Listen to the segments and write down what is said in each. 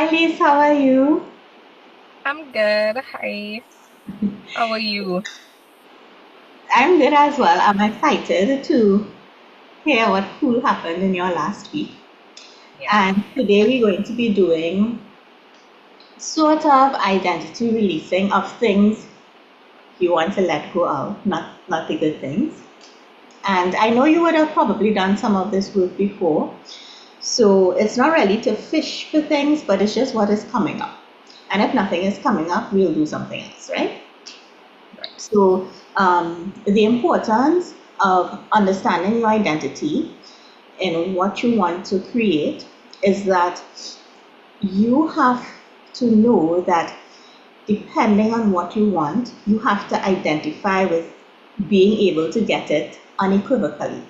Hi, Liz, how are you? I'm good. Hi. How are you? I'm good as well. I'm excited to hear what cool happened in your last week. Yeah. And today we're going to be doing sort of identity releasing of things you want to let go of, not the good things. And I know you would have probably done some of this work before. So it's not really to fish for things, but it's just what is coming up. And if nothing is coming up, we'll do something else, right? Right. So, the importance of understanding your identity and what you want to create is that you have to know that depending on what you want, you have to identify with being able to get it unequivocally.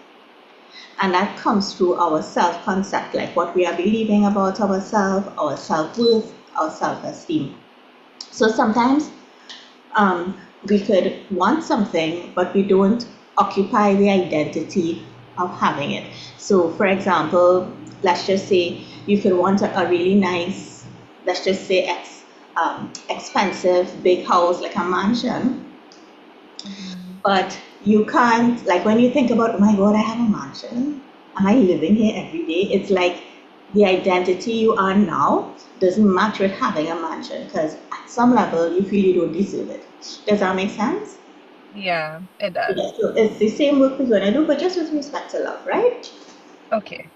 And that comes through our self concept, like what we are believing about ourselves, our self worth, our self esteem. So sometimes we could want something, but we don't occupy the identity of having it. So, for example, let's just say you could want a really nice, let's just say expensive big house like a mansion, Mhm. but you can't, like when you think about, oh my God, I have a mansion. Am I living here every day? It's like the identity you are now doesn't match with having a mansion because at some level you feel you don't deserve it. Does that make sense? Yeah, it does. Yeah, so it's the same work we're gonna do, but just with respect to love, right? Okay.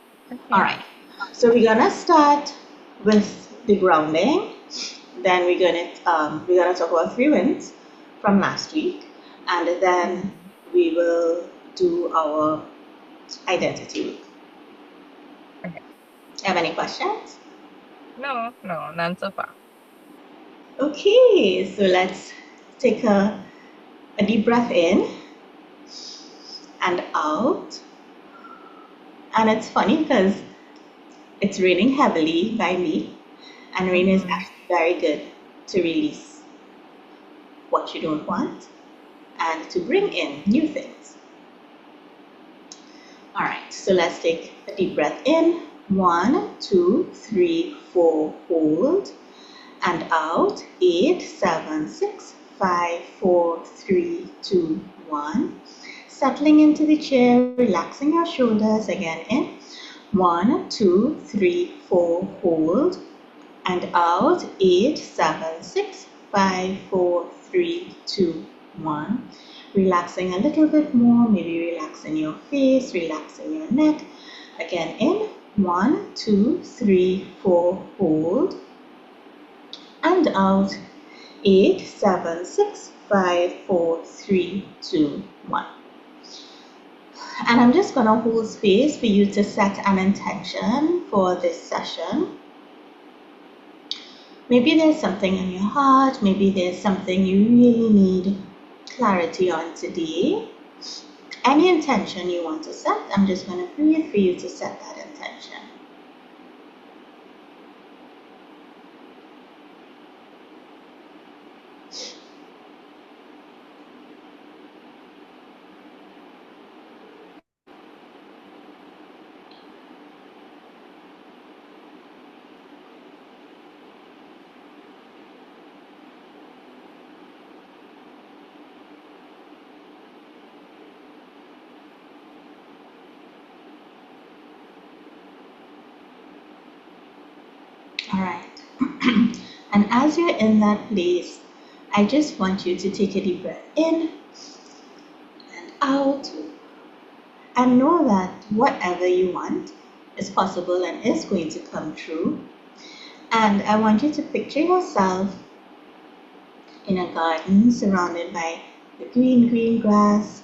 All Okay. right. So we're gonna start with the grounding. Then we're gonna talk about 3 wins from last week, and then Mhm. we will do our identity week. Okay. Have any questions? No, no, none so far. Okay, so let's take a deep breath in and out. And it's funny because it's raining heavily by me, and rain is Mm-hmm. actually very good to release what you don't want and to bring in new things. All right, so let's take a deep breath in. One, two, three, four, hold, and out. Eight, seven, six, five, four, three, two, one. Settling into the chair, relaxing your shoulders again in. One, two, three, four, hold, and out. Eight, seven, six, five, four, three, two, one. Relaxing a little bit more, maybe relaxing your face, relaxing your neck. Again in. One, two, three, four, hold, and out. Eight, seven, six, five, four, three, two, one. And I'm just gonna hold space for you to set an intention for this session. Maybe there's something in your heart, maybe there's something you really need clarity on today. Any intention you want to set, I'm just going to breathe for you to set that intention. All right. And as you're in that place, I just want you to take a deep breath in and out and know that whatever you want is possible and is going to come true. And I want you to picture yourself in a garden surrounded by the green, green grass,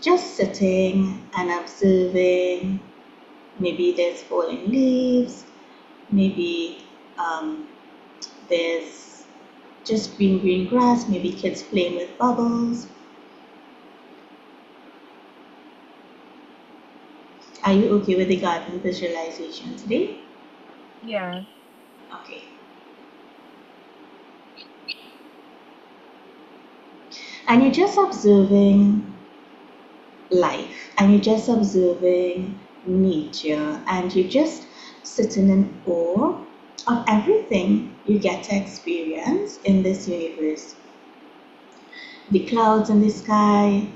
just sitting and observing. Maybe there's falling leaves, maybe there's just green, green grass, maybe kids playing with bubbles. Are you okay with the garden visualization today? Yeah. Okay. And you're just observing life, and you're just observing nature, and you're just sitting in awe of everything you get to experience in this universe. The clouds in the sky,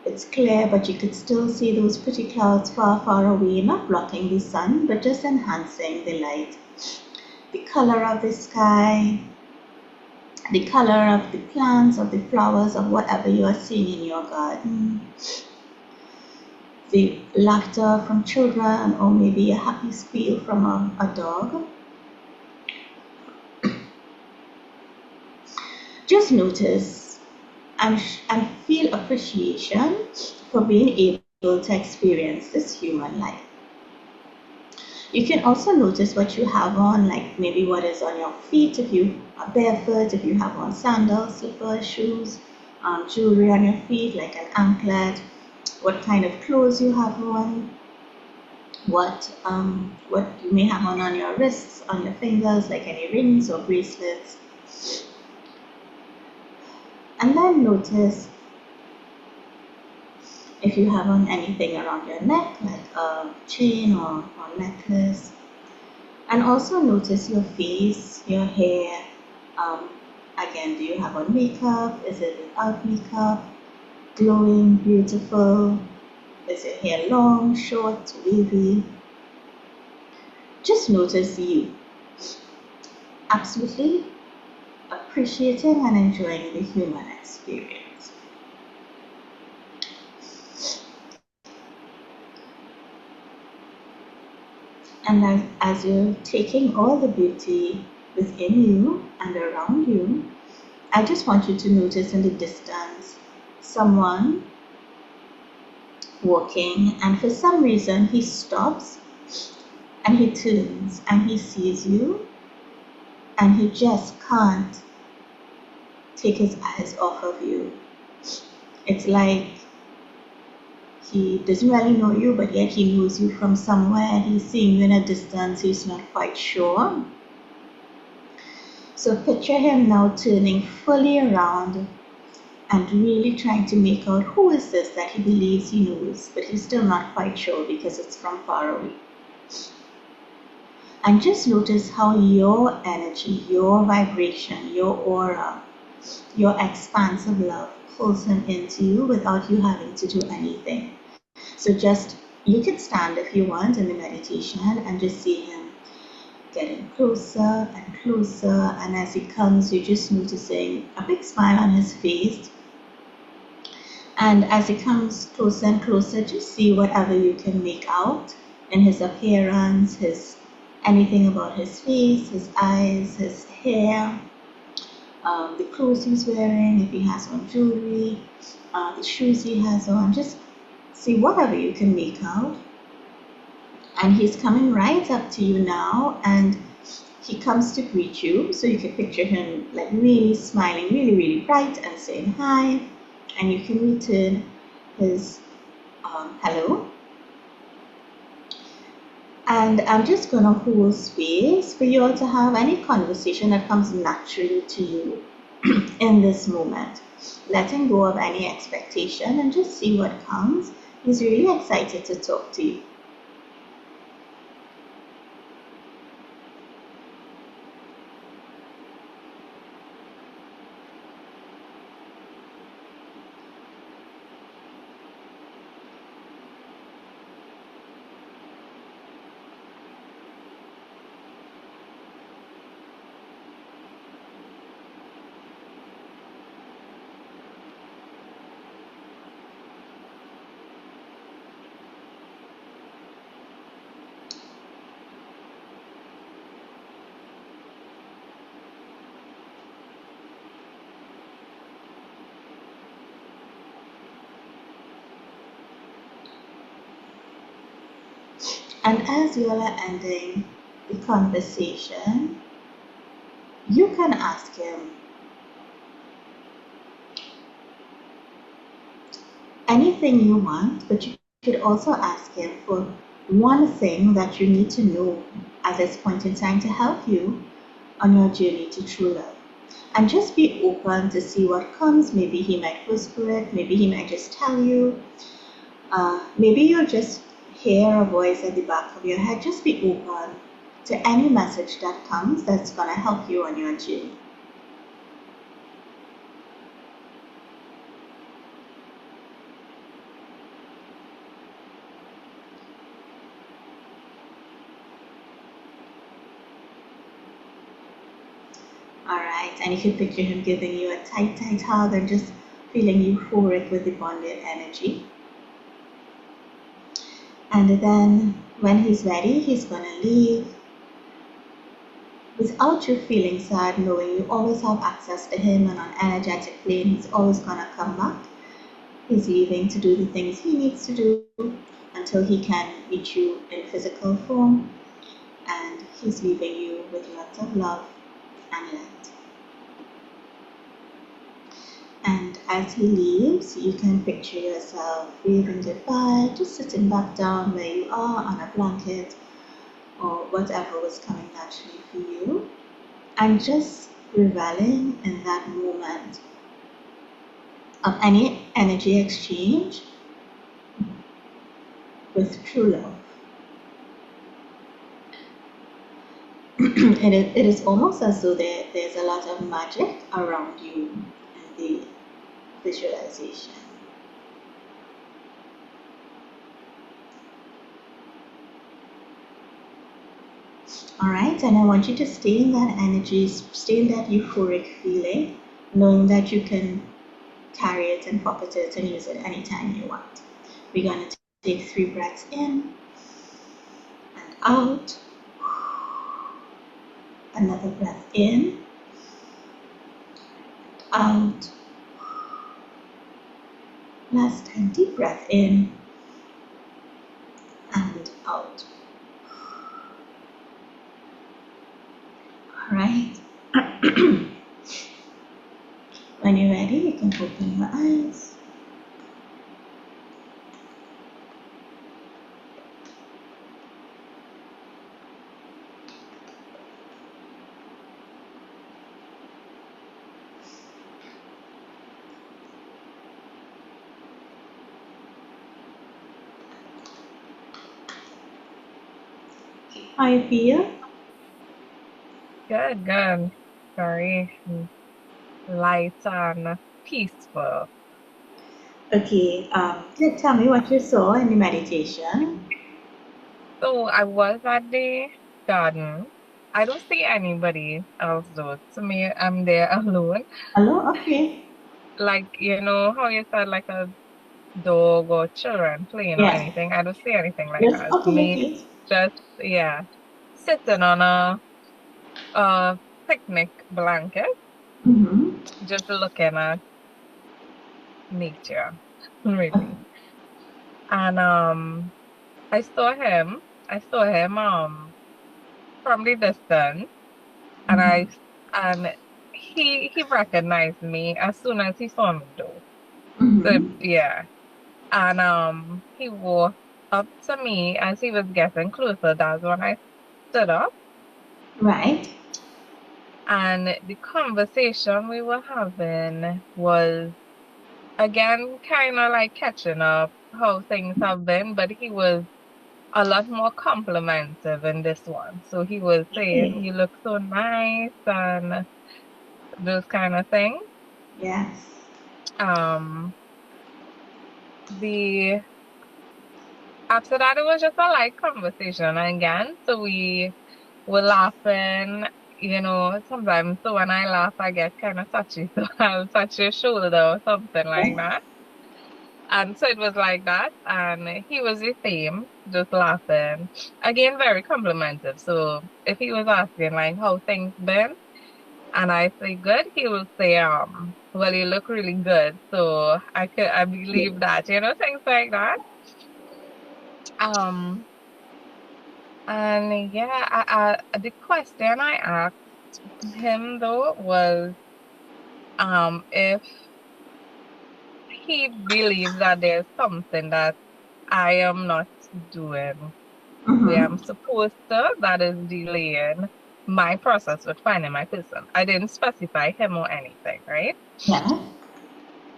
it's clear, but you could still see those pretty clouds far, far away, not blocking the sun, but just enhancing the light. The color of the sky, the color of the plants, of the flowers, of whatever you are seeing in your garden, the laughter from children, or maybe a happy squeal from a dog. Just notice and feel appreciation for being able to experience this human life. You can also notice what you have on, like maybe what is on your feet if you are barefoot, if you have on sandals, slippers, shoes, jewelry on your feet like an anklet, what kind of clothes you have on, what you may have on your wrists, on your fingers, like any rings or bracelets. And then notice if you have on anything around your neck, like a chain or necklace. And also notice your face, your hair. Again, do you have on makeup? Is it without makeup? Glowing, beautiful? Is your hair long, short, wavy? Just notice you. Absolutely appreciating and enjoying the human experience. And as you're taking all the beauty within you and around you, I just want you to notice in the distance someone walking, and for some reason he stops and he turns and he sees you and he just can't take his eyes off of you. It's like he doesn't really know you, but yet he knows you from somewhere. He's seeing you in a distance, he's not quite sure. So picture him now turning fully around and really trying to make out who is this that he believes he knows, but he's still not quite sure because it's from far away. And just notice how your energy, your vibration, your aura, your expansive love pulls him into you without you having to do anything. So just, you can stand if you want in the meditation and just see him getting closer and closer, and as he comes, you're just noticing a big smile on his face. And as he comes closer and closer, just see whatever you can make out in his appearance, anything about his face, his eyes, his hair, the clothes he's wearing, if he has on jewelry, the shoes he has on. Just see whatever you can make out. And he's coming right up to you now, and he comes to greet you. So you can picture him like really smiling, really, really bright and saying hi. And you can return his hello. And I'm just going to hold space for you all to have any conversation that comes naturally to you in this moment. Letting go of any expectation and just see what comes. He's really excited to talk to you. And as you all are ending the conversation, you can ask him anything you want, but you could also ask him for one thing that you need to know at this point in time to help you on your journey to true love. And just be open to see what comes. Maybe he might whisper it, maybe he might just tell you, maybe you'll just hear a voice at the back of your head. Just be open to any message that comes that's going to help you on your journey. Alright, and you can picture him giving you a tight, tight hug and just feeling euphoric with the bonded energy. And then when he's ready, he's going to leave without you feeling sad, knowing you always have access to him and on energetic plane, he's always going to come back. He's leaving to do the things he needs to do until he can meet you in physical form. And he's leaving you with lots of love and light. And as he leaves, you can picture yourself waving goodbye, just sitting back down where you are on a blanket or whatever was coming naturally for you, and just reveling in that moment of any energy exchange with true love. It is almost as though there's a lot of magic around you in the visualization. Alright, and I want you to stay in that energy, stay in that euphoric feeling, knowing that you can carry it and pocket it and use it anytime you want. We're going to take 3 breaths in and out. Another breath in, out. Last time, deep breath in and out. Alright. When you're ready, you can open your eyes. How you feel? Good, good. Very light and peaceful. Okay, tell me what you saw in the meditation. So I was at the garden. I don't see anybody else though. To me, I'm there alone. Hello? Okay. Like, you know how you said like a dog or children playing or Yes. anything. I don't see anything like Yes, that. okay, Me McKee. just, yeah, sitting on a picnic blanket, Mm-hmm. just looking at nature, really. And I saw him from the distance, and Mm-hmm. and he recognized me as soon as he saw me though. So Mm-hmm. yeah. And he walked up to me as he was getting closer. That's when I stood up, Right. and the conversation we were having was again kind of like catching up how things have been, but he was a lot more complimentive in this one. So he was saying, Okay. "You look so nice," and those kind of things. Yes. Um, the After that, it was just a light conversation again. So we were laughing. You know, sometimes so when I laugh, I get kind of touchy, so I'll touch your shoulder or something like Yes. that. And so it was like that, and he was the same, just laughing. Again, very complimentive. So if he was asking like how things been, and I say good, he will say, well, you look really good. So I Yes. believe that, you know, things like that. Um, and yeah, the question I asked him though was, if he believes that there's something that I am not doing where Mm-hmm. I'm supposed to, that is delaying my process with finding my person. I didn't specify him or anything, right? Yeah.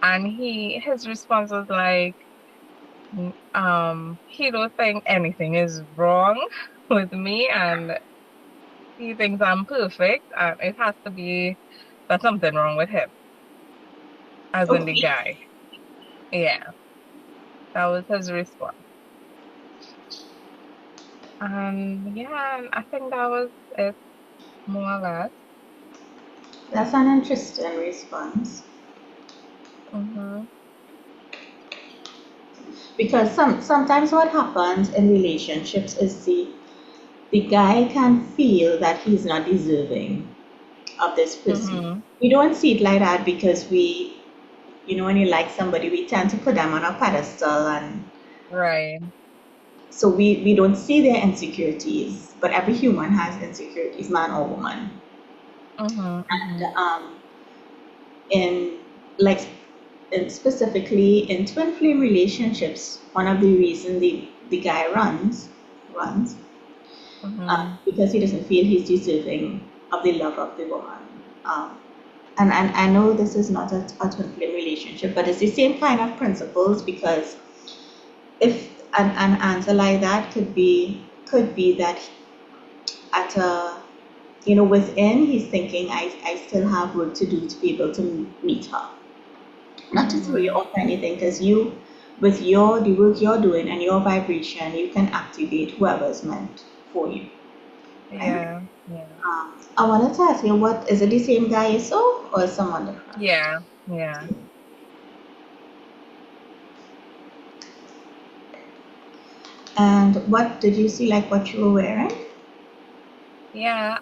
And his response was like, he don't think anything is wrong with me, and he thinks I'm perfect, and it has to be there's something wrong with him, as in the Okay. guy. Yeah, that was his response. And yeah, I think that was it, more or less. That's an interesting response. Mm-hmm. Because sometimes what happens in relationships is the guy can feel that he's not deserving of this person. Mm-hmm. We don't see it like that because when you like somebody, we tend to put them on a pedestal, and Right. so we don't see their insecurities. But every human has insecurities, man or woman. Mm-hmm. Mm-hmm. And in like specifically in twin flame relationships, one of the reasons the guy runs Mm-hmm. because he doesn't feel he's deserving of the love of the woman. Um, and I know this is not a twin flame relationship, but it's the same kind of principles because if an answer like that could be that at a within he's thinking I still have work to do to be able to meet her. Not to throw you Mm-hmm. off or anything, because you, with the work you're doing and your vibration, you can activate whoever's meant for you, right? Yeah. Yeah. I wanted to ask you, what is it, the same guy you saw or someone different? Yeah. Yeah. And what did you see, like what you were wearing? Yeah.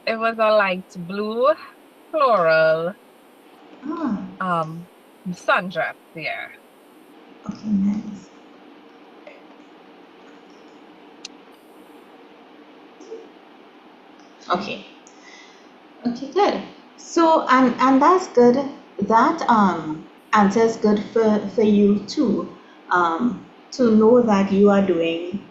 It was a light blue floral Ah, um sundress. Yeah. okay, nice. Okay, okay, good. So, and that's good. That answer is good for you too. To know that you are doing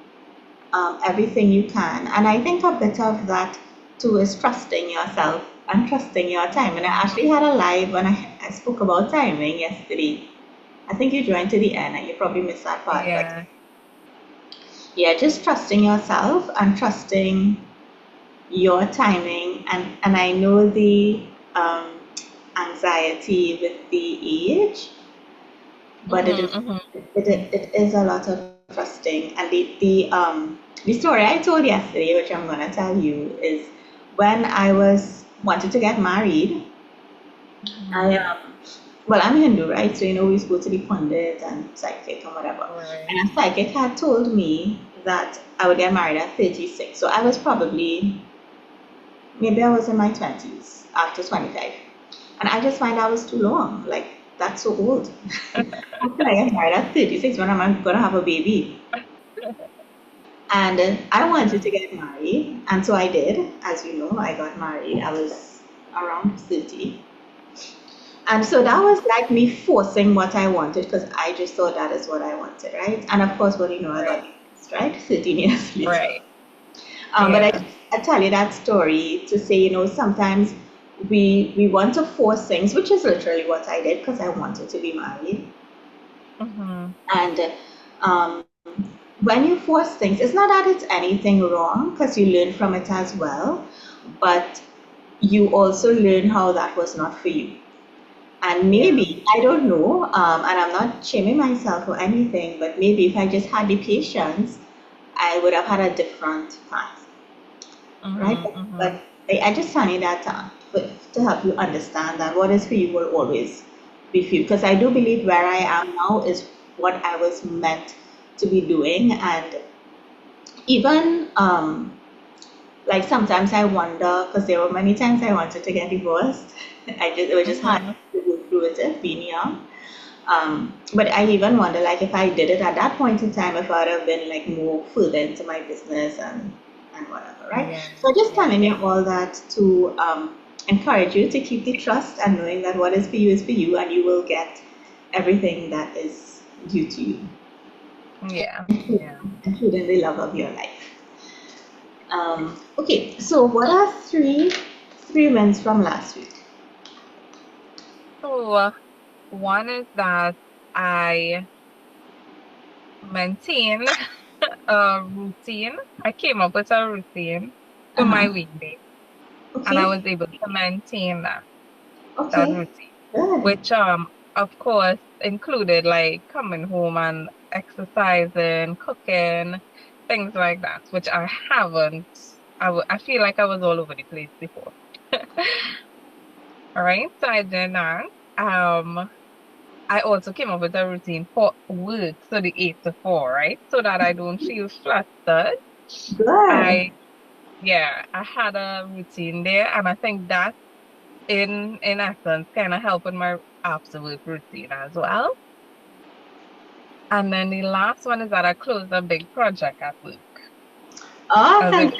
everything you can. And I think a bit of that too is trusting yourself and trusting your time. And I Mm-hmm. actually had a live when I spoke about timing yesterday. I think you joined to the end and you probably missed that part. But Yeah. yeah, just trusting yourself and trusting your timing. And I know the um, anxiety with the age, but Mm-hmm. Mm-hmm. it is a lot of trusting. And the story I told yesterday, which I'm gonna tell you, is when I was wanted to get married. I Mm-hmm. well, I'm Hindu, right? So we go to the pundit and psychic and whatever. Right. And a psychic had told me that I would get married at 36. So I was probably, maybe I was in my 20s after 25. And I just find I was too long. Like, that's so old. How can I get married at 36 when I'm going to have a baby? And I wanted Yeah. to get married. And so I did. As you know, I got married. I was around 30. And so that was like me forcing what I wanted because I just thought that is what I wanted, right? And of course, what I got Right. divorced, right? 13 years later. Right. But Yeah. I tell you that story to say, sometimes we want to force things, which is literally what I did because I wanted to be married. Mm-hmm. And um, when you force things, it's not that it's anything wrong because you learn from it as well, but you also learn how that was not for you. And Yeah. maybe, I don't know, and I'm not shaming myself or anything, but maybe if I just had the patience, I would have had a different path, right? Mm-hmm. But Mm-hmm. I just find it that to help you understand that what is for you will always be for you. Because I do believe where I am now is what I was meant to be doing. And even like sometimes I wonder, because there were many times I wanted to get divorced. It was just hard Mm-hmm. to go through with it, being young. But I even wonder, like, if I did it at that point in time, if I would have been like more further into my business and whatever, right? Yeah. So just Yeah. telling you all that to encourage you to keep the trust and knowing that what is for you is for you, and you will get everything that is due to you, Yeah. Yeah. including the love of your life. Okay, so what are three wins from last week? So one is that I maintain a routine. I came up with a routine to my Uh-huh. weekday, and I Okay. was able to maintain that Okay. routine, Good. which of course included like coming home and exercising, cooking, things like that, which I haven't. I feel like I was all over the place before. All right, so I did that. Um, I also came up with a routine for work, so the 8 to 4, right? So that I don't feel flustered. Good. I Yeah, I had a routine there, and I think that in essence kind of helped with my after work routine as well. And then the last one is that I closed a big project at work. Oh, As if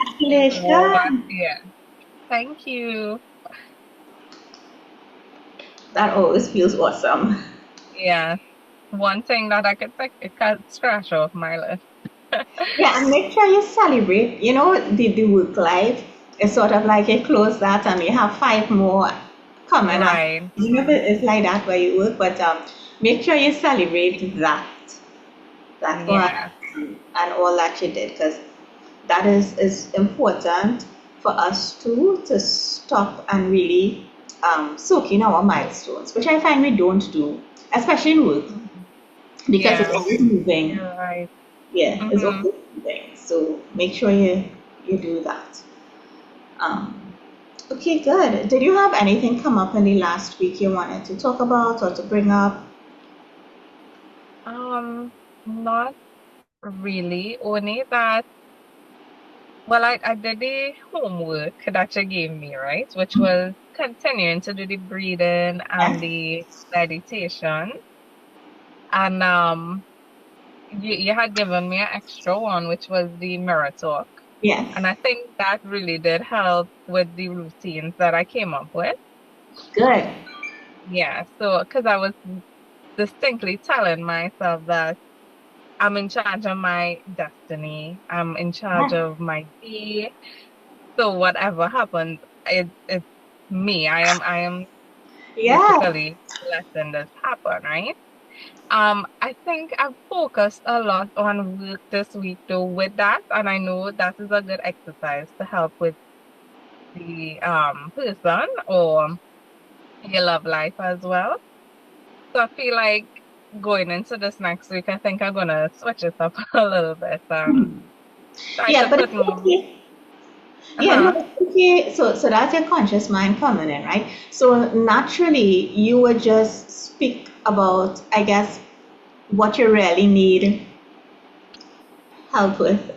what? congratulations. Yeah. Thank you. That always feels awesome. Yeah. One thing that I could think it could scratch off my list. Yeah, and make sure you celebrate. You know, the work life is sort of like you close that and you have five more coming up. Right. You know, it's like that where you work, but make sure you celebrate that one Yeah. and all that you did, because that is important for us to stop and really soak in our milestones, which I find we don't do, especially in work, Mhm. because it's Yeah. always moving. You're right. Yeah, it's Mm-hmm. always moving. So make sure you do that. Um, okay, good. Did you have anything come up in the last week you wanted to talk about or to bring up? Not really. Only that, well, I did the homework that you gave me, right? Which was continuing to do the breathing and Yes, the meditation. And you had given me an extra one, which was the mirror talk. yes, And I think that really did help with the routines that I came up with. good. Yeah, so because I was distinctly telling myself that I'm in charge of my destiny. I'm in charge Yes, of my day. So whatever happens, it's me. I am yeah, basically letting this happen, right? I think I've focused a lot on work this week though with that, and I know that is a good exercise to help with the person or your love life as well. So I feel like going into this next week, I think I'm gonna switch it up a little bit and try yeah, to but put it's more. okay. Yeah, no, Uh-huh. it's okay. So that's your conscious mind coming in, right? So naturally, you would just speak about, I guess, what you really need help with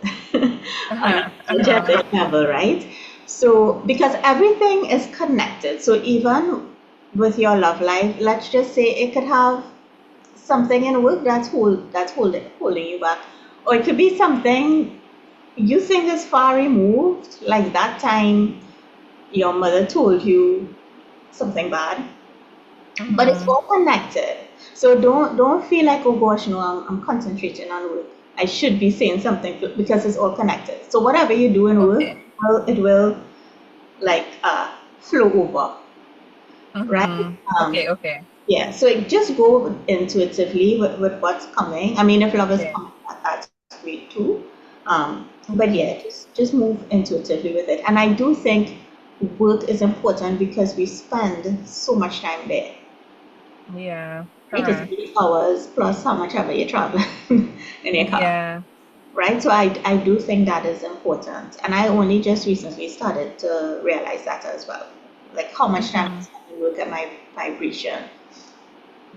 on a Uh-huh. Uh-huh. energetic level, right? So, because everything is connected. So, even with your love life, let's just say it could have something in work holding you back, or it could be something you think is far removed, like that time your mother told you something bad, but it's Mm-hmm. all connected. So don't feel like, oh gosh, no, I'm concentrating on work. I should be saying something because it's all connected. So whatever you do in work, Okay. well, it will like flow over, right? Mm-hmm. Um, Okay, okay. yeah. So just go intuitively with what's coming. I mean, if love is Okay. coming, that's great too. But Mm-hmm. yeah, just move intuitively with it. And I do think work is important because we spend so much time there. Yeah, It is correct. 8 hours plus how much ever you travel in your car, Yeah. right? So I do think that is important. And I only just recently started to realize that as well. Like how much time I Mm-hmm. spend to look at my vibration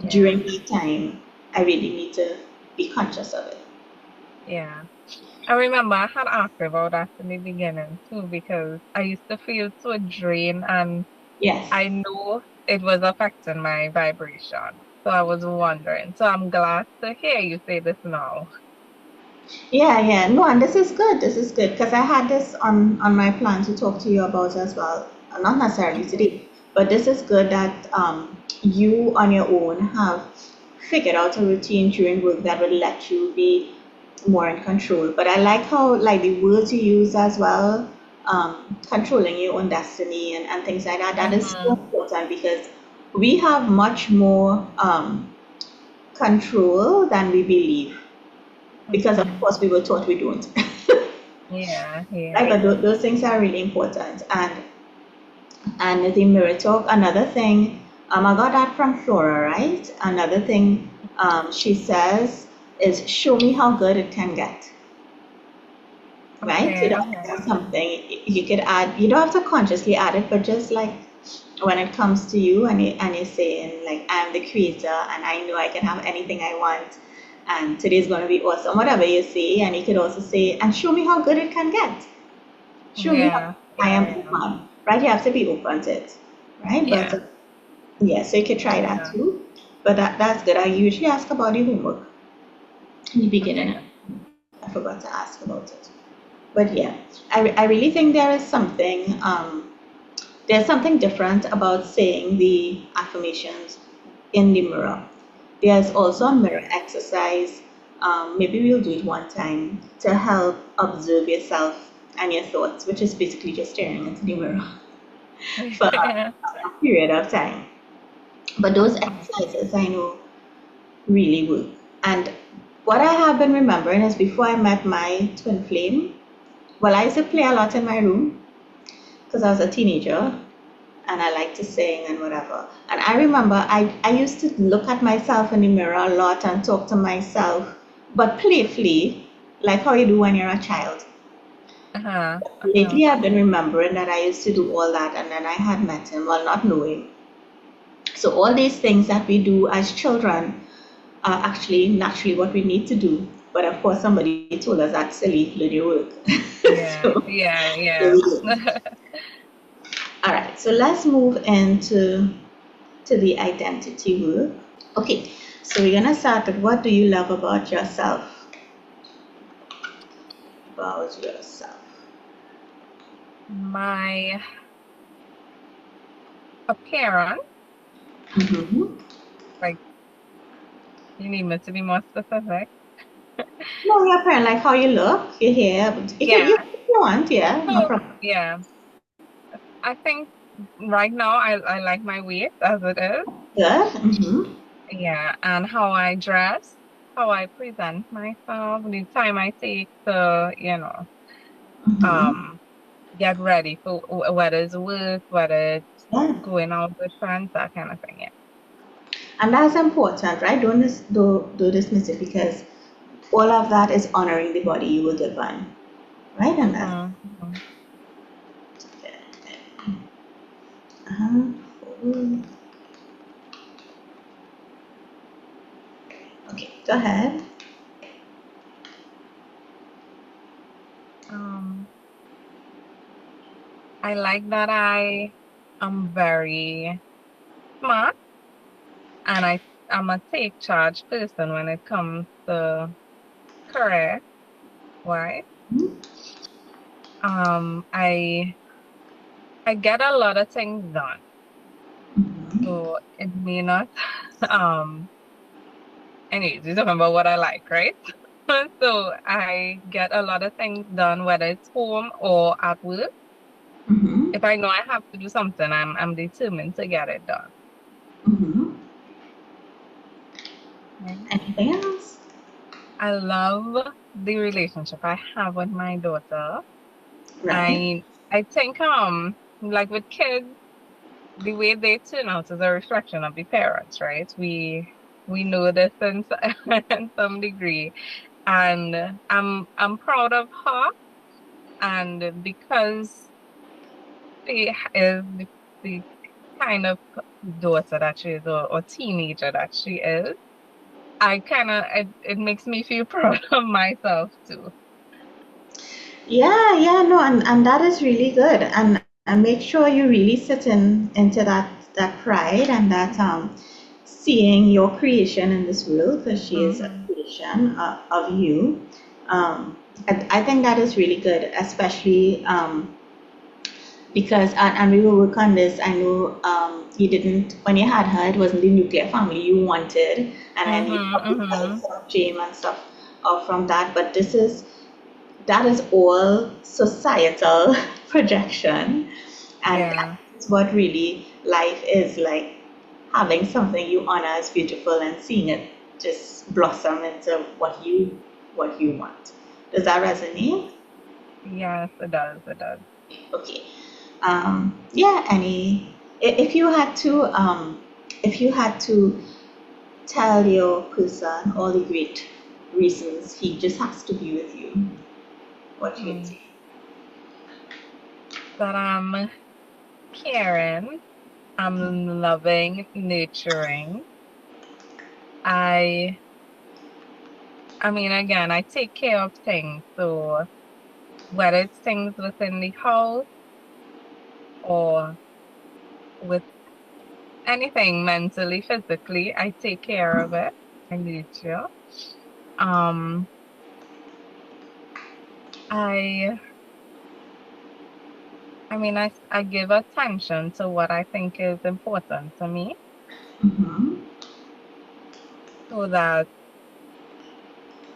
Yeah. during that time, I really need to be conscious of it. Yeah. I remember I had asked about that in the beginning too because I used to feel so drained and Yes. I know it was affecting my vibration. So I was wondering. So I'm glad to hear you say this now. Yeah, yeah. No, and this is good. This is good because I had this on my plan to talk to you about as well. Not necessarily Mhm. today, but this is good that you on your own have figured out a routine during work that would let you be more in control. But I like how like the words you use as well, controlling your own destiny and things like that. That is so Mhm. important because we have much more control than we believe because of Mhm. course we were taught we don't. Yeah, right? yeah. But those things are really important. And the mirror talk, another thing, I got that from Flora, right? Another thing she says is, show me how good it can get, right? So Okay, okay. that's something you could add. You don't have to consciously add it, but just like when it comes to you and you're saying like, I'm the creator and I know I can have anything I want and today's going to be awesome, whatever you say. And you could also say, and show me how good it can get. Show me how Yeah, I am yeah, yeah. open, right? You have to be open to it, right? But Yeah, yeah, so you could try that yeah. too. But that's good. I usually ask about the homework in the beginning. Okay. I forgot to ask about it. But yeah, I really think there's something different about saying the affirmations in the mirror. There's also a mirror exercise. Maybe we'll do it one time to help observe yourself and your thoughts, which is basically just staring into the mirror for Yeah. a period of time. But those Okay. exercises I know really work. And what I have been remembering is before I met my twin flame, well, I used to play a lot in my room because I was a teenager and I liked to sing and whatever. And I remember I used to look at myself in the mirror a lot and talk to myself, but playfully, like how you do when you're a child. Uh-huh. Uh-huh. Lately, I've been remembering that I used to do all that and then I had met him while not knowing. So, all these things that we do as children are actually naturally what we need to do. But of course, somebody told us that's silly, learn your work. Yeah, so, yeah, so yeah. we did. All right, so let's move into to the identity work. Okay, so we're gonna start with what do you love about yourself? About yourself. My appearance, Mm-hmm. like you need me to be more specific. No, your parent, like how you look, your hair. You Yeah. if you want, yeah, no So problem. yeah, I think right now I like my weight as it is. Good. Mm-hmm. Yeah, and how I dress, how I present myself, the time I take to, Mm-hmm. um, get ready for whether it's work, whether it's Yeah, going out with friends, that kind of thing. and that's important, right? Don't dismiss it because all of that is honoring the body you were given, right? Yeah. And that's uh-huh. Okay, go ahead. Um, I like that I am very smart and I'm a take charge person when it comes to career, right? Um, I I get a lot of things done. Mm-hmm. So it may not anyways, you're talking about what I like, right? So I get a lot of things done, whether it's home or at work. Mm-hmm. If I know I have to do something, I'm determined to get it done. Mm-hmm. Okay. Anything else? I love the relationship I have with my daughter. Right. I think like with kids, the way they turn out is a reflection of the parents, right? We know this in, in some degree. And I'm proud of her. And because she is the kind of daughter that she is or teenager that she is, I kind of it makes me feel proud of myself too. Yeah, yeah, no, and that is really good. And make sure you really sit into that pride and that seeing your creation in this world because she is a Hmm. creation of you. I think that is really good, especially because and we will work on this. I know you didn't when you had her, it wasn't the nuclear family you wanted, and I know you Hmm. probably felt Hmm. some shame and stuff from that. But that is all societal projection, and Yeah. that's what really life is like, having something you honor as beautiful and seeing it just blossom into what you want. Does that resonate? Yes, it does. It does. Okay. Yeah, Annie. If you had to, if you had to tell your person all the great reasons he just has to be with you, what you would Mm. say? That I'm caring, I'm loving, nurturing. I I mean, again, I take care of things. So whether it's things within the house or with anything mentally, physically, I take care of it. I nurture. Um, I I mean, I give attention to what I think is important to me Mm-hmm. so that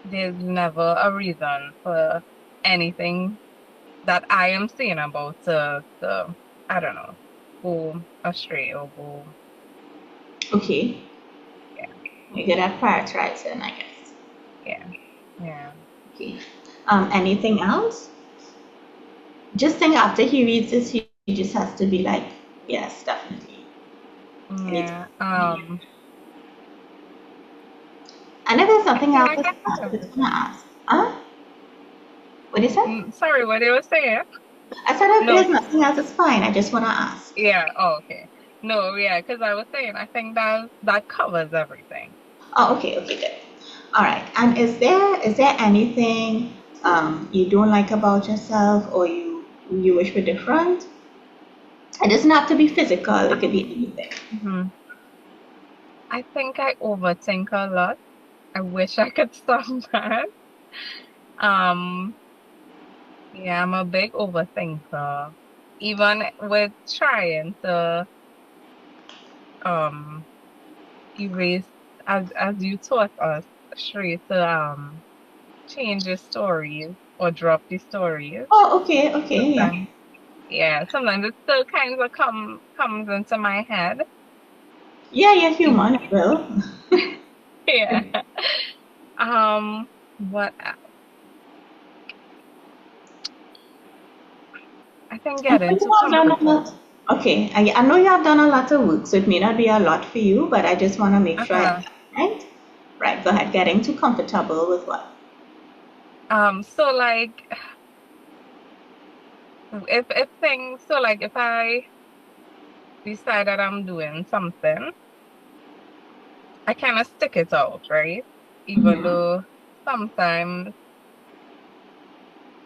there's never a reason for anything that I am seeing about to I don't know, go astray or go, Okay. yeah, You get that prioritizing, I guess. yeah, yeah, Okay. Anything else? Just think after he reads this, he just has to be like, yes, definitely. Anything. yeah. And if there's I nothing feel else, like I I have. just want to ask. Huh? What is it? Sorry, what you were saying? I said if No, there's nothing else, it's fine. I just want to ask. yeah, oh, okay. No, yeah, because I was saying I think that covers everything. Oh, okay, okay, good. All right. And is there anything you don't like about yourself or you wish were different? It doesn't have to be physical. It could be anything. Mhm. I think I overthink a lot. I wish I could stop that. Um, yeah, I'm a big overthinker. Even with trying to um erase as you taught us, Shree, to change the stories or drop the stories. Oh, okay, okay, yeah, Sometimes, yeah, sometimes it still kind of comes into my head. yeah, you're human. It will. Yeah. What I think I know getting you too have done a lot. comfortable. Okay, I know you have done a lot of work, so it may not be a lot for you, but I just want to make sure I Uh-huh. right. Right, go ahead. Getting too comfortable with what? So like if things so like if I decide that I'm doing something, I kind of stick it out, right? Even Mm-hmm. though sometimes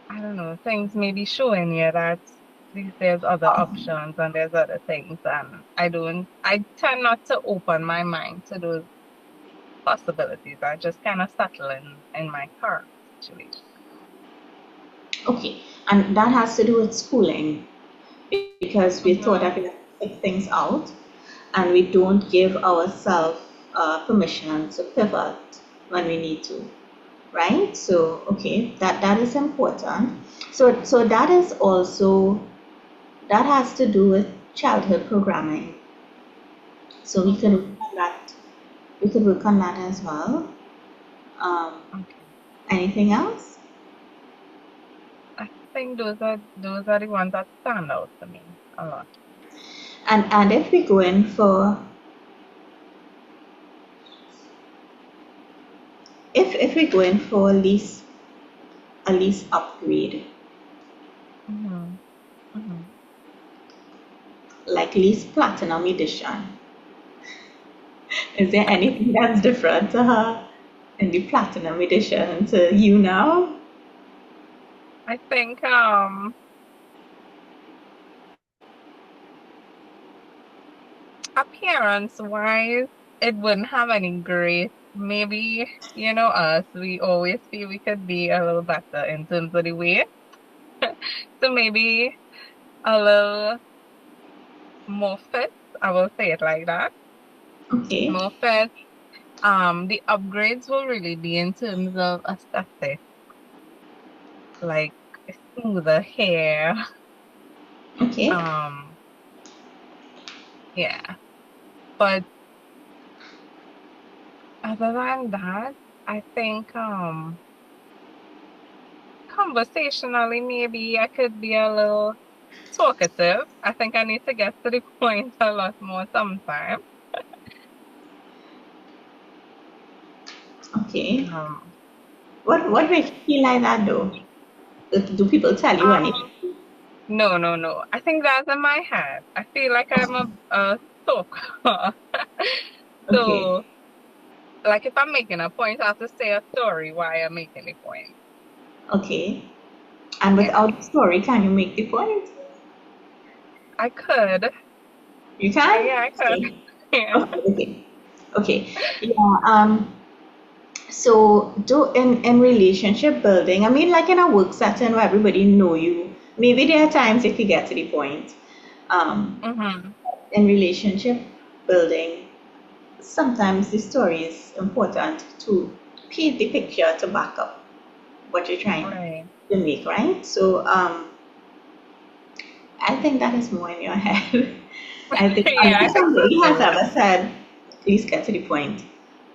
I don't know, things may be showing you that there's other options and there's other things, and I tend not to open my mind to those possibilities. I just kind of settle in my current situation. Okay, and that has to do with schooling because we're taught that we have Hmm. to stick things out and we don't give ourselves permission to pivot when we need to, right? So, okay, that is important. So that is also that has to do with childhood programming. So we can work Hmm. on that. We could work on that as well. Um, Okay. anything else? I think those are the ones that stand out to me a lot. And if we go in for if we go in for a lease upgrade, Hmm. Hmm. like lease platinum edition, is there anything that's different to her in the platinum edition to you now? I think appearance wise, it wouldn't have any great. Maybe, us, we always feel we could be a little better in terms of the weight. So maybe a little more fit. I will say it like that. Okay, More fit. The upgrades will really be in terms of aesthetic, like smoother hair. okay, Um, yeah. But other than that, I think conversationally, maybe I could be a little talkative. I think I need to get to the point a lot more sometime. Okay. Um, What yeah. makes you feel like that though? Do people tell you anything? Um, no, no, no. I think that's in my head. I feel like I'm a talker. Okay. So, like if I'm making a point, I have to say a story why I'm making the point. Okay. And Yeah, without the story, can you make the point? I could. You can? Yeah, I could. Okay. Yeah. Okay. Okay. Okay. Yeah. So do in relationship building, I mean like in a work setting where everybody know you, maybe there are times if you get to the point. Um, Mm-hmm. in relationship building, sometimes the story is important to paint the picture to back up what you're trying Right. to make, right? So I think that is more in your head. I think Yeah, I unless think so somebody has too. ever said, please get to the point,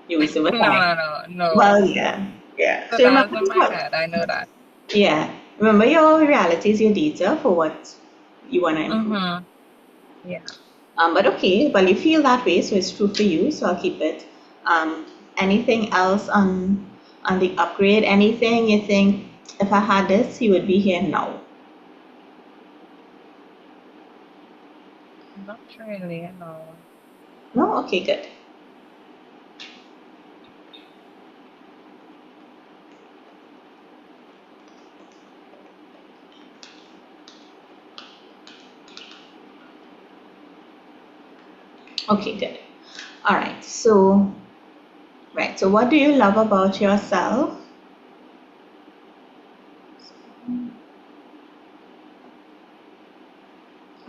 you waste your No, time. no, no, no. Well, yeah, yeah. So So that's remember in my what? head. I know that. Yeah, remember your reality is your data for what you want to improve. Mm-hmm. Yeah. But okay, well, you feel that way, so it's true for you. So I'll keep it. Um, anything else on the upgrade? Anything you think if I had this, he would be here now? Not really, no. No, okay, good. Okay, good. All right. So right. So what do you love about yourself?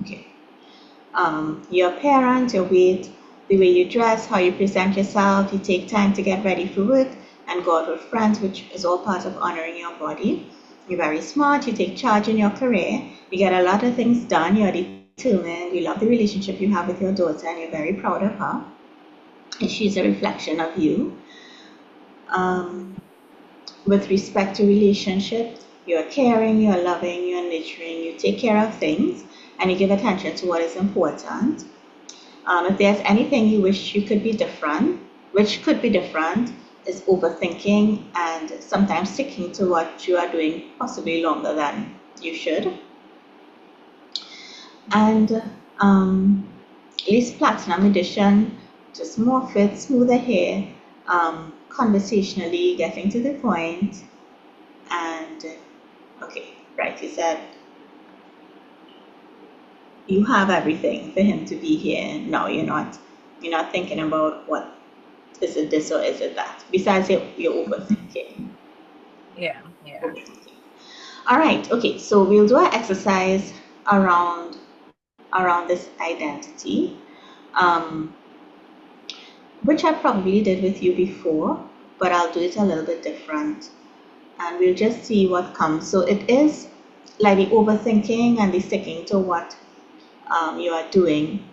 Okay. Your appearance, your weight, the way you dress, how you present yourself, you take time to get ready for work and go out with friends, which is all part of honoring your body. You're very smart, you take charge in your career, you get a lot of things done, you're determined, you love the relationship you have with your daughter, and you're very proud of her. And she's a reflection of you. Um, with respect to relationships, you're caring, you're loving, you're nurturing, you take care of things, and you give attention to what is important. If there's anything you wish you could be different, which could be different, is overthinking and sometimes sticking to what you are doing possibly longer than you should. And Least Platinum Edition, just more fit, smoother hair, conversationally getting to the point, and okay, right, you said you have everything for him to be here. No, you're not thinking about what is it this or is it that? Besides, you're overthinking. Yeah, yeah. Okay. All right. Okay. So we'll do an exercise around this identity, um, which I probably did with you before, but I'll do it a little bit different, and we'll just see what comes. So it is like the overthinking and the sticking to what you are doing.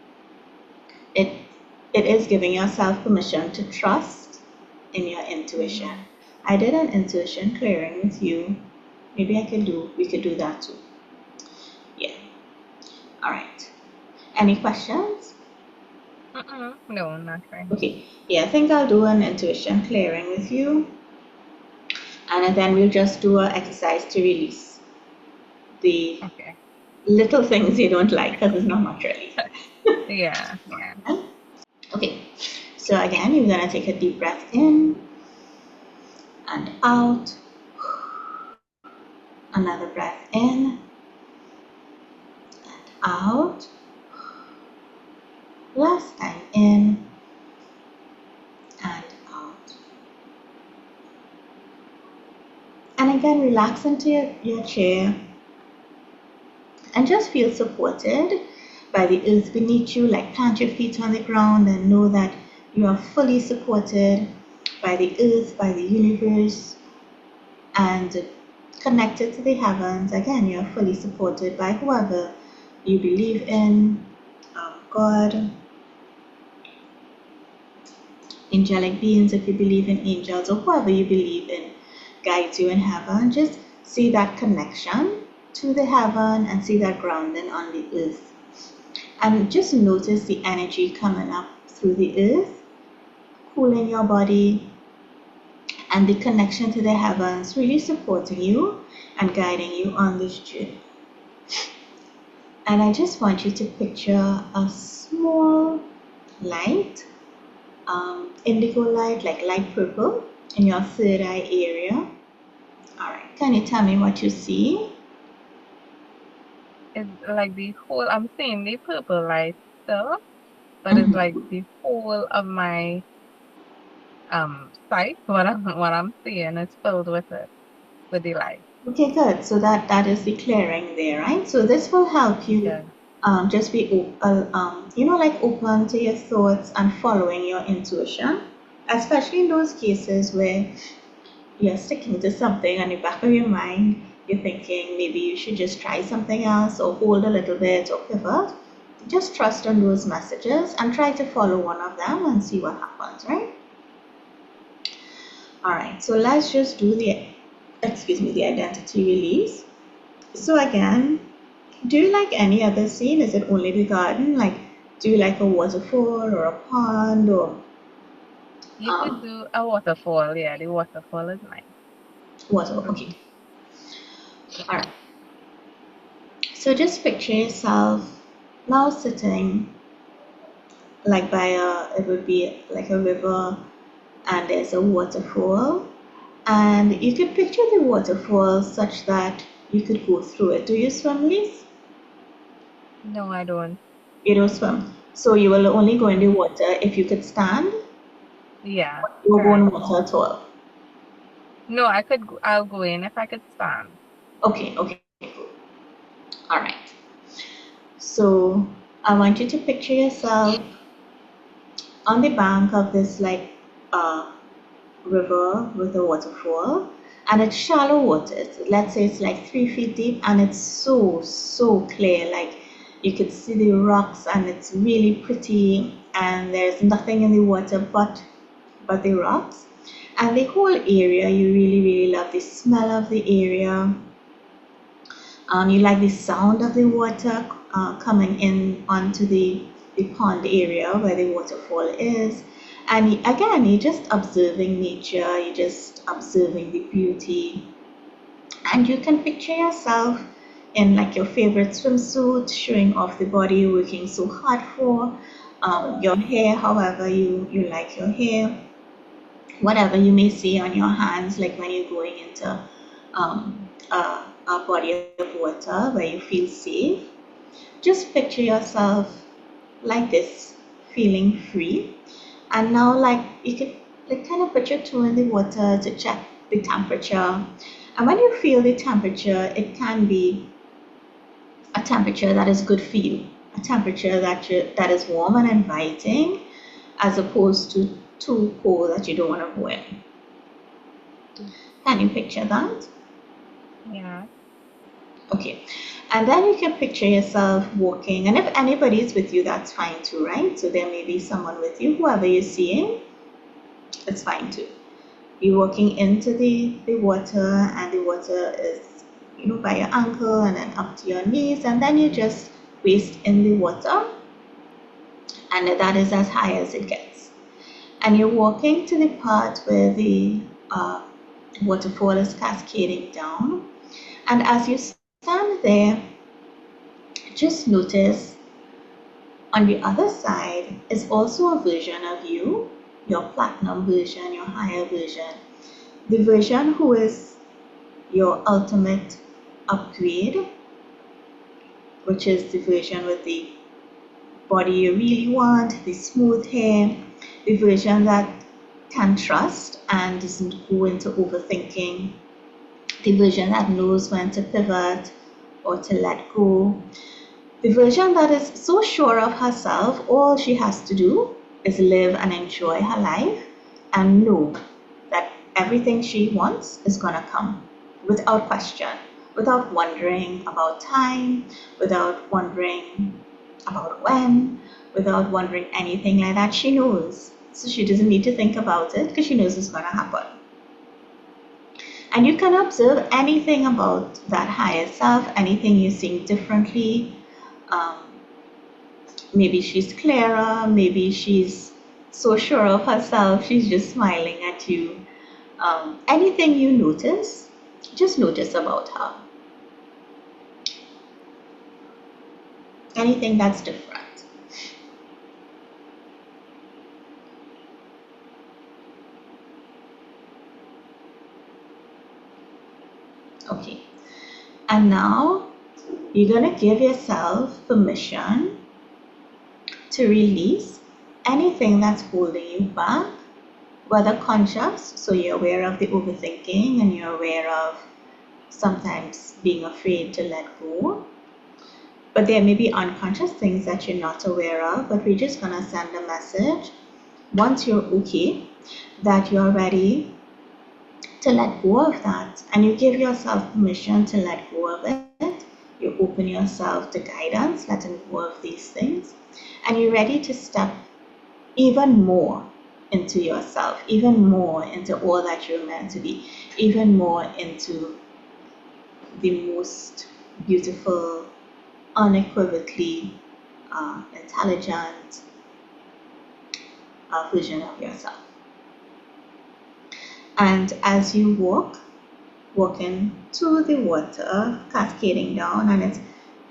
It it is giving yourself permission to trust in your intuition. Mm-hmm. I did an intuition clearing with you. Maybe we could do that too. Yeah. All right. Any questions? Mm-mm. No, not really. Okay. Yeah, I think I'll do an intuition clearing with you, and then we'll just do an exercise to release the Okay. little things you don't like because it's not much really. Yeah, yeah. Okay. So again, you're gonna take a deep breath in and out. Another breath in and out. Last time in and out. And again, relax into your chair and just feel supported by the earth beneath you. Like plant your feet on the ground and know that you are fully supported by the earth, by the universe, and connected to the heavens. Again, you are fully supported by whoever you believe in, God, angelic beings if you believe in angels, or whoever you believe in guides you in heaven. Just See that connection to the heaven and see that grounding on the earth. And just notice the energy coming up through the earth, cooling your body, and the connection to the heavens really supporting you and guiding you on this journey. And I just want you to picture a small light, indigo light, like light purple, in your third eye area. All right, can you tell me what you see? It's like the whole, I'm seeing the purple light still, but it's like the whole of my sight, what I'm seeing is filled with it, with the light. Okay, good. So that is the clearing there, right? So this will help you Yeah. just be like open to your thoughts and following your intuition, especially in those cases where you're sticking to something on the back of your mind. You're thinking maybe you should just try something else or hold a little bit or pivot. Just trust on those messages and try to follow one of them and see what happens, right? All right, so let's just do the identity release. So again, do you like any other scene? Is it only the garden? Like, do you like a waterfall or a pond or You could do a waterfall. Yeah, the waterfall is nice. water? Okay. All right. So just picture yourself now sitting like by it would be like a river, and there's a waterfall, and you could picture the waterfall such that you could go through it. Do you swim, Lise? No, I don't. You don't swim. So you will only go in the water if you could stand. Yeah, You will go in correct. water at all. No, I'll go in if I could stand. Okay, okay, cool. All right. So I want you to picture yourself on the bank of this like river with a waterfall, and it's shallow water. Let's say it's like 3 feet deep, and it's so clear. Like you could see the rocks, and it's really pretty, and there's nothing in the water but the rocks. And the whole area, you really love the smell of the area. You like the sound of the water coming in onto the pond area where the waterfall is. And again, you're just observing nature, you're just observing the beauty. And you can picture yourself in like your favorite swimsuit, showing off the body you're working so hard for, your hair, however you like your hair, whatever you may see on your hands, like when you're going into a body of water where you feel safe. Just picture yourself like this, feeling free. And now like you could like kind of put your toe in the water to check the temperature. And when you feel the temperature, it can be a temperature that is good for you, a temperature that is warm and inviting, as opposed to too cold that you don't want to go in. Can you picture that? Yeah. Okay. And then you can picture yourself walking, and if anybody is with you, that's fine too, right? So there may be someone with you, whoever you're seeing, it's fine too. You're walking into the water, and the water is, by your ankle and then up to your knees, and then you just waist in the water, and that is as high as it gets. And you're walking to the part where the waterfall is cascading down, and as you stand there, just notice on the other side is also a version of you, your platinum version, your higher version, the version who is your ultimate upgrade, which is the version with the body you really want, the smooth hair, the version that can trust and doesn't go into overthinking, the version that knows when to pivot or to let go, the version that is so sure of herself, all she has to do is live and enjoy her life and know that everything she wants is going to come without question, without wondering about time, without wondering about when, without wondering anything like that. She knows. So she doesn't need to think about it because she knows it's going to happen. And you can observe anything about that higher self, anything you think differently. Um, Maybe she's clearer, maybe she's so sure of herself, she's just smiling at you. Anything you notice, just notice about her. Anything that's different. Okay, and now you're gonna give yourself permission to release anything that's holding you back, whether conscious, so you're aware of the overthinking and you're aware of sometimes being afraid to let go. But there may be unconscious things that you're not aware of, but we're just gonna send a message once you're okay, that you're ready to let go of that, and you give yourself permission to let go of it. You open yourself to guidance, letting go of these things, and you're ready to step even more into yourself, even more into all that you're meant to be, even more into the most beautiful, unequivocally intelligent version of yourself. And as you walking to the water, cascading down, and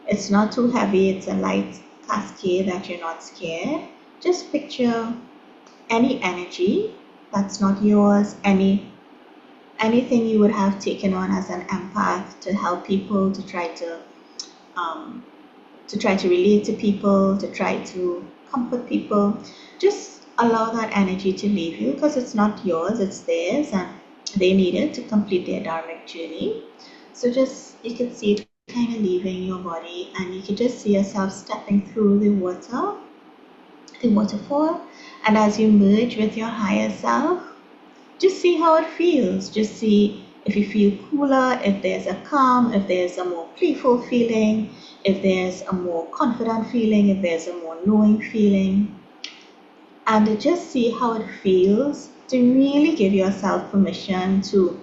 it's not too heavy, it's a light cascade that you're not scared. Just picture any energy that's not yours, anything you would have taken on as an empath to help people, to try to relate to people, to try to comfort people. Just allow that energy to leave you, because it's not yours, it's theirs, and they need it to complete their dharmic journey. So just, you can see it kind of leaving your body, and you can just see yourself stepping through the waterfall, and as you merge with your higher self, just see how it feels. Just see if you feel cooler, if there's a calm, if there's a more playful feeling, if there's a more confident feeling, if there's a more knowing feeling. And just see how it feels to really give yourself permission to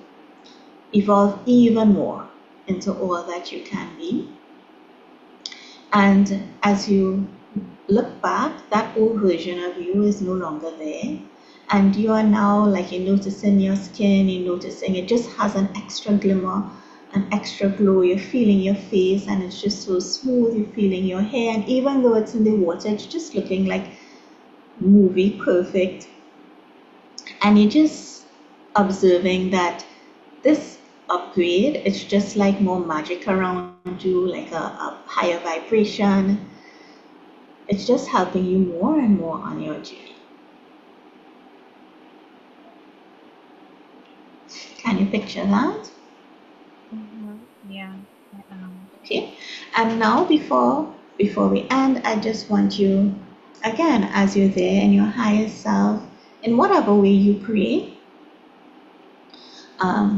evolve even more into all that you can be. And as you look back, that old version of you is no longer there. And you are now, like, you're noticing your skin, you're noticing it just has an extra glimmer, an extra glow. You're feeling your face, and it's just so smooth. You're feeling your hair, and even though it's in the water, it's just looking like movie perfect. And you're just observing that this upgrade, it's just like more magic around you, like a higher vibration. It's just helping you more and more on your journey. Can you picture that? Yeah. Okay. And now before we end, I just want you, again, as you're there in your highest self, in whatever way you pray,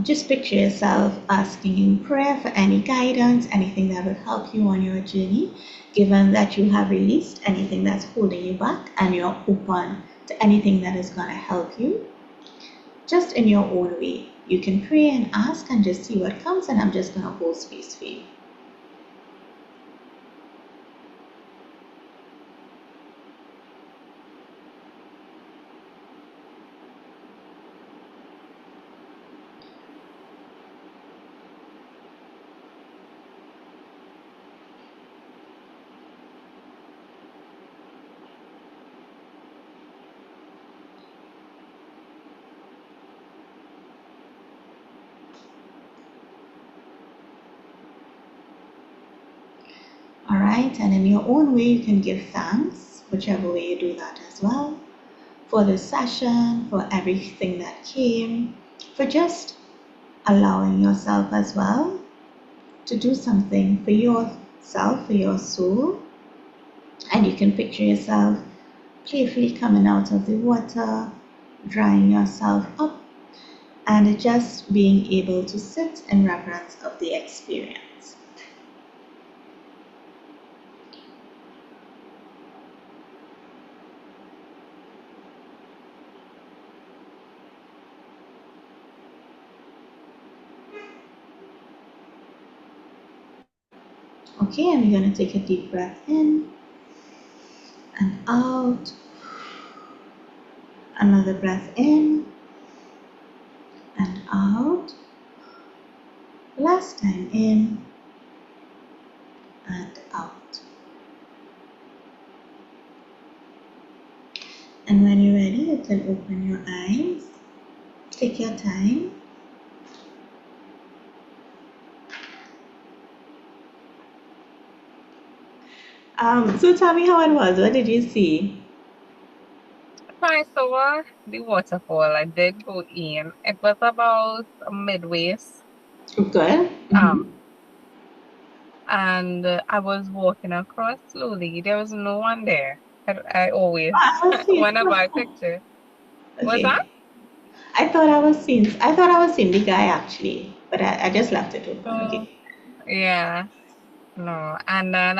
just picture yourself asking in prayer for any guidance, anything that will help you on your journey, given that you have released anything that's holding you back and you're open to anything that is going to help you. Just in your own way, you can pray and ask and just see what comes, and I'm just going to hold space for you. All right, and in your own way, you can give thanks, whichever way you do that as well, for this session, for everything that came, for just allowing yourself as well to do something for yourself, for your soul. And you can picture yourself playfully coming out of the water, drying yourself up, and just being able to sit in reverence of the experience. Okay, and we're going to take a deep breath in and out. Another breath in and out. Last time in and out. And when you're ready, you can open your eyes. Take your time. So tell me how it was. What did you see? So I saw the waterfall. I did go in. It was about midway. Good. Um, and I was walking across slowly. There was no one there. I always, I was seeing. whenever I picture, was Okay. that? I thought I was seeing the guy actually, but I just left it open. So, Okay. yeah, no. And then,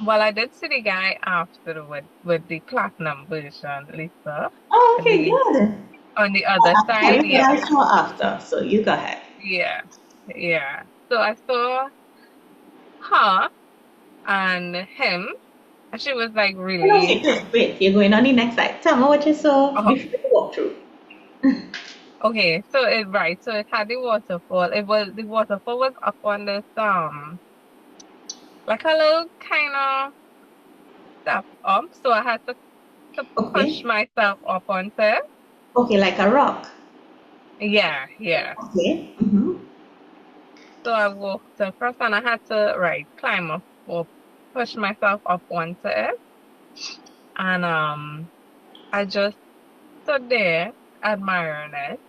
well, I did see the guy after with the platinum version, Lisa. Oh, okay, The good. on the other I'll tell side, you what yeah, I saw after, so you go ahead. yeah, yeah. So I saw her and him, and she was like Oh, no, really, wait, you're going on the next side. Tell me what you saw oh, before you walk through. okay. So it right, so it had the waterfall. It was the waterfall was up on this like a little kind of step up. So I had to push Okay. myself up onto it. Okay, like a rock. Yeah, yeah. Okay. Mm-hmm. So I walked across and I had to climb up or push myself up onto it. And I just stood there admiring it.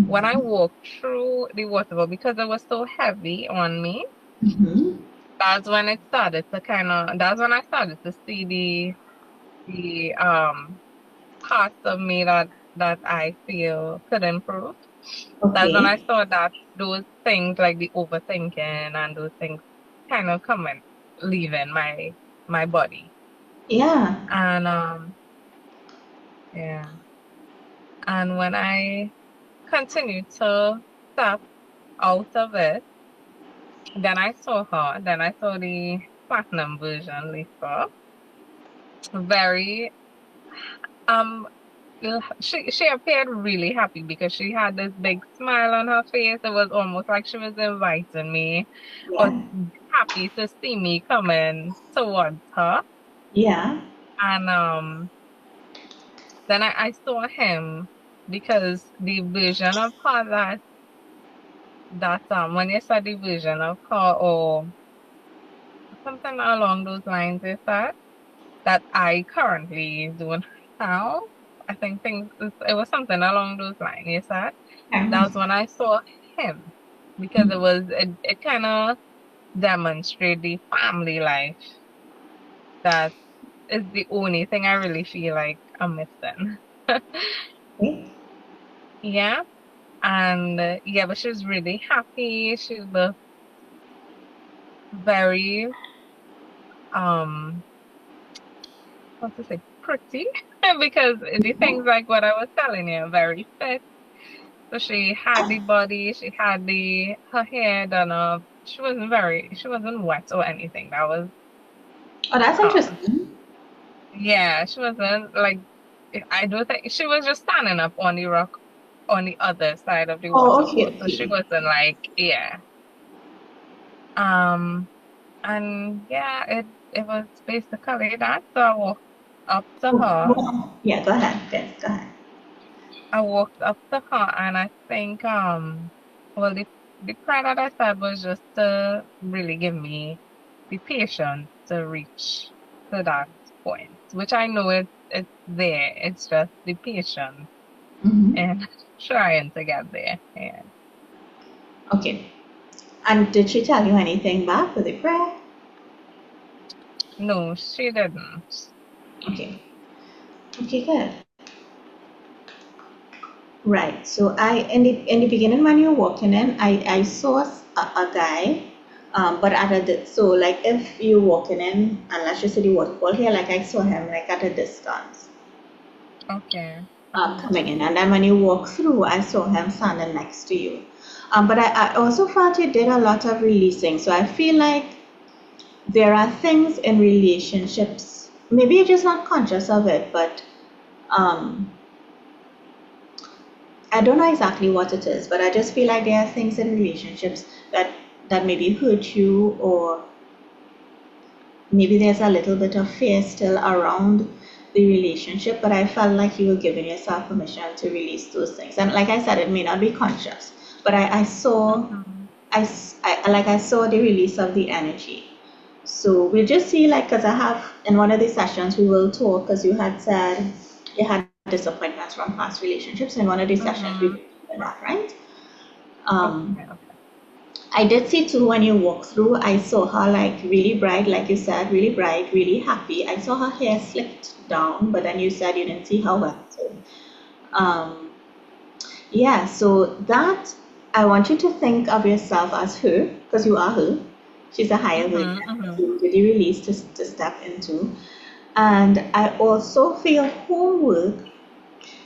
When I walked through the waterfall, because it was so heavy on me, Mm-hmm. that's when it started to that's when I started to see the parts of me that I feel could improve. That's when I Okay. saw that those things like the overthinking and those things kind of coming, leaving my body. Yeah. And yeah. And when I continued to step out of it, then I saw her. Then I saw the platinum version, Lisa. Very um she appeared really happy because she had this big smile on her face. It was almost like she was inviting me or Yeah. happy to see me coming towards her. Yeah. And then I saw him because the vision of her that when you saw the vision of her or something along those lines is that I currently do now. I think it was something along those lines, you said. That Yeah. was when I saw him because it kind of demonstrated the family life that is the only thing I really feel like I'm missing. Okay. Yeah. And yeah, but she was really happy. She looked very what to say, pretty because the things like what I was telling you, very fit. So she had the body, she had the her hair done up. She wasn't wet or anything. That was Oh, that's um interesting. yeah, she wasn't like I don't think she was just standing up on the rock on the other side of the Oh, waterfall. okay. So she Okay. wasn't like yeah. Um and yeah, it was basically that. So I walked up to her. Yeah, go ahead. Yes, go ahead. I walked up to her and I think well the prayer that I said was just to really give me the patience to reach to that point, which I know it's there. It's just the patience Mm-hmm. and trying to get there. Yeah. Okay. And did she tell you anything back with the prayer? No, she didn't. Okay. Okay, good. Right. So in the beginning when you're walking in, I saw a guy, but so like if you're walking in and let's just say the waterfall here, like I saw him like at a distance, Okay. coming in, and then when you walk through, I saw him standing next to you. But I also felt you did a lot of releasing. So I feel like there are things in relationships, maybe you're just not conscious of it, but um, I don't know exactly what it is, but I just feel like there are things in relationships that maybe hurt you, or maybe there's a little bit of fear still around the relationship, but I felt like you were giving yourself permission to release those things. And like I said, it may not be conscious, but I saw, Mm-hmm. I saw the release of the energy. So we'll just see, like, because I have in one of the sessions we will talk, because you had said you had disappointments from past relationships. In one of the sessions we Mm-hmm. will do that, right? Um, Okay. Okay. I did see too when you walked through, I saw her like really bright, like you said, really bright, really happy. I saw her hair slicked down, but then you said you didn't see her well. So, um, yeah, so that I want you to think of yourself as her, because you are her. She's a higher version Mm-hmm. that Mm-hmm. you really released to step into. And I also feel homework.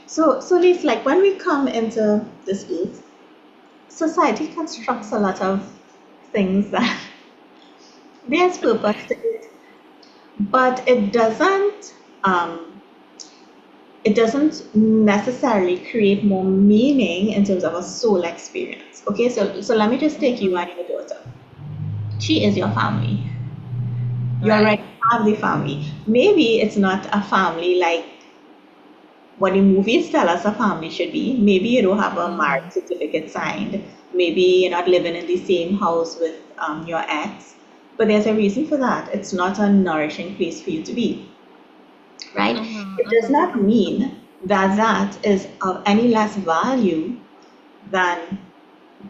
So Lisa, like when we come into this earth, society constructs a lot of things that there's purpose to it, but it doesn't necessarily create more meaning in terms of a soul experience. Okay, so let me just take you Mm-hmm. and your daughter. She is your family. You Right. already have the family. Maybe it's not a family like what the movies tell us a family should be. Maybe you don't have a Mm-hmm. marriage certificate signed. Maybe you're not living in the same house with your ex. But there's a reason for that. It's not a nourishing place for you to be, right? Mm-hmm. It does Mm-hmm. not mean that that is of any less value than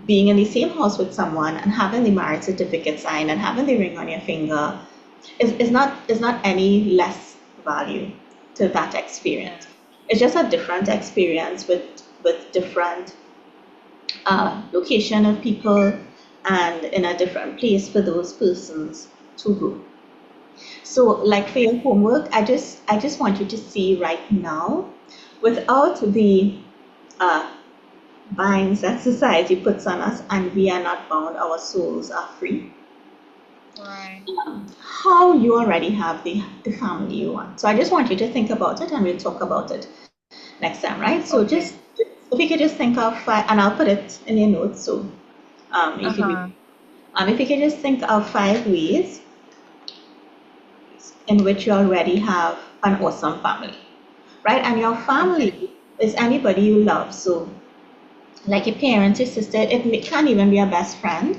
being in the same house with someone and having the marriage certificate signed and having the ring on your finger is not any less value to that Yeah. experience. It's just a different experience with different location of people and in a different place for those persons to go. So, like for your homework, I just want you to see right now, without the uh, binds that society puts on us, and we are not bound, our souls are free. Right. How you already have the family you want. So I just want you to think about it, and we'll talk about it next time, right? So Okay. if you could just think of five, and I'll put it in your notes so you can read. Uh-huh. If you could just think of 5 ways in which you already have an awesome family, right? And your Okay. family is anybody you love. So, like your parents, your sister, can even be a best friend,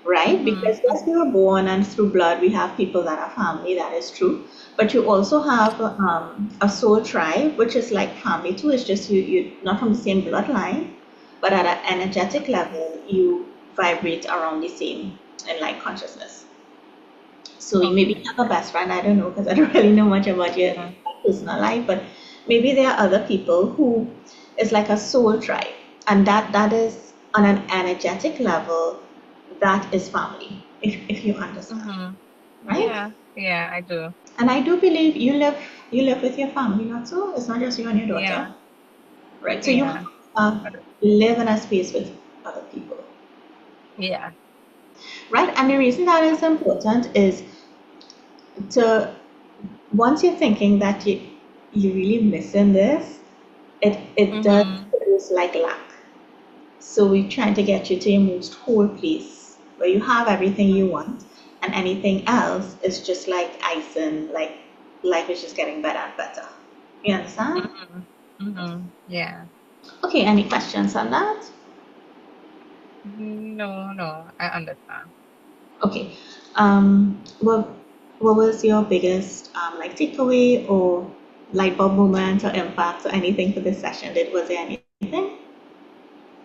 right? Mm-hmm. Because yes, we were born and through blood we have people that are family, that is true. But you also have a soul tribe, which is like family too. It's just you not from the same bloodline, but at an energetic level, you vibrate around the same in like consciousness. So you maybe Okay. have a best friend. I don't know because I don't really know much about your Yeah. personal life, but maybe there are other people who is like a soul tribe, and that is on an energetic level, that is family. If you understand, Mm-hmm. right? Yeah. Yeah, I do. And I do believe you live with your family, not so. It's not just you and your daughter, Yeah. right? So you Yeah. live in a space with other people, Yeah. right? And the reason that is important is to once you're thinking that you really missing this, it does Mm-hmm. produce like lack. So we're trying to get you to your most whole place where you have everything you want, and anything else is just like icing, like life is just getting better and better. You understand? Mm-hmm. Mm-hmm. Yeah. Okay, any questions on that? No, no, I understand. Okay. What was your biggest like takeaway or light bulb moment or impact or anything for this session? Was there anything?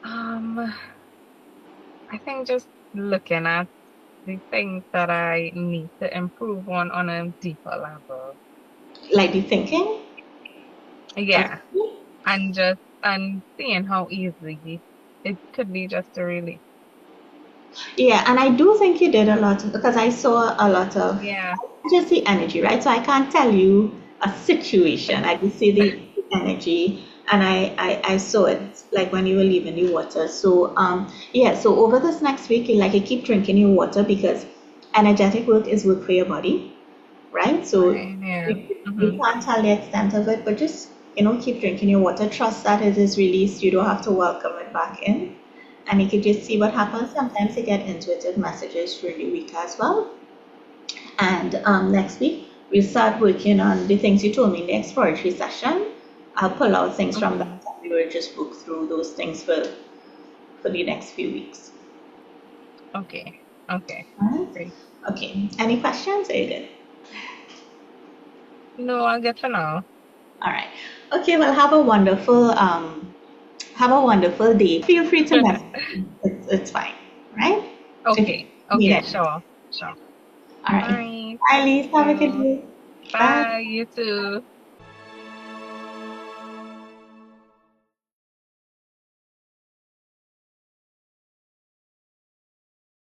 Um, I think just looking at the things that I need to improve on a deeper level. Like the thinking? Yeah. Okay. And seeing how easy it could be just to release. Yeah, and I do think you did a lot because I saw a lot of Yeah. just the energy, right? So I can't tell you a situation. I just see the energy, and I saw it like when you were leaving the water. So yeah, so over this next week, you keep drinking your water because energetic work is work for your body, right? So Right, yeah. you can't tell the extent of it, but just keep drinking your water. Trust that it is released. You don't have to welcome it back in, and you can just see what happens. Sometimes you get intuitive messages through the week as well. And next week, we'll start working on the things you told me in the exploratory session. I'll pull out things from that, and we will just book through those things for the next few weeks. Okay. Okay. All right? Great. Okay. Any questions? Are you good? No, I'll get for now. All right. Okay. Well, have a wonderful day. Feel free to message me. It's fine. Right? If you Okay. need Okay. anything. Sure. Sure. All All right. right. Bye, Thank Lise. Have a good you. day. Bye. Bye. You too.